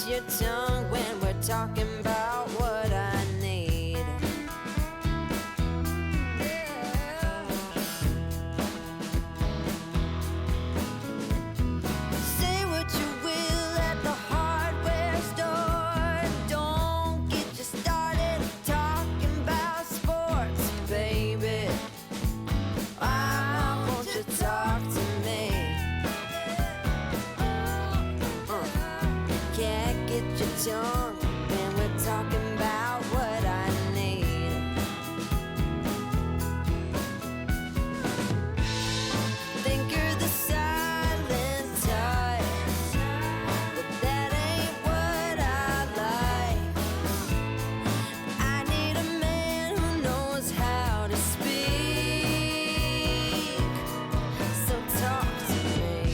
gets your tongue when we're talking about what I need. Say what you will at the hardware store. Don't get you started talking about sports, baby. Why won't you talk to me? Can't get your tongue when we're talking about what I need. Think you're the silent type, but that ain't what I like. I need a man who knows how to speak, so talk to me.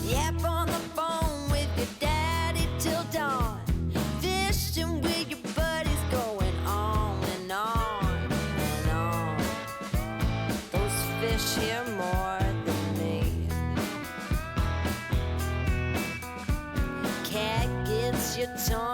Yap on the phone with your daddy till dawn. Fishing with your buddies, going on and on and on. Those fish hear more than me. Cat gets your tongue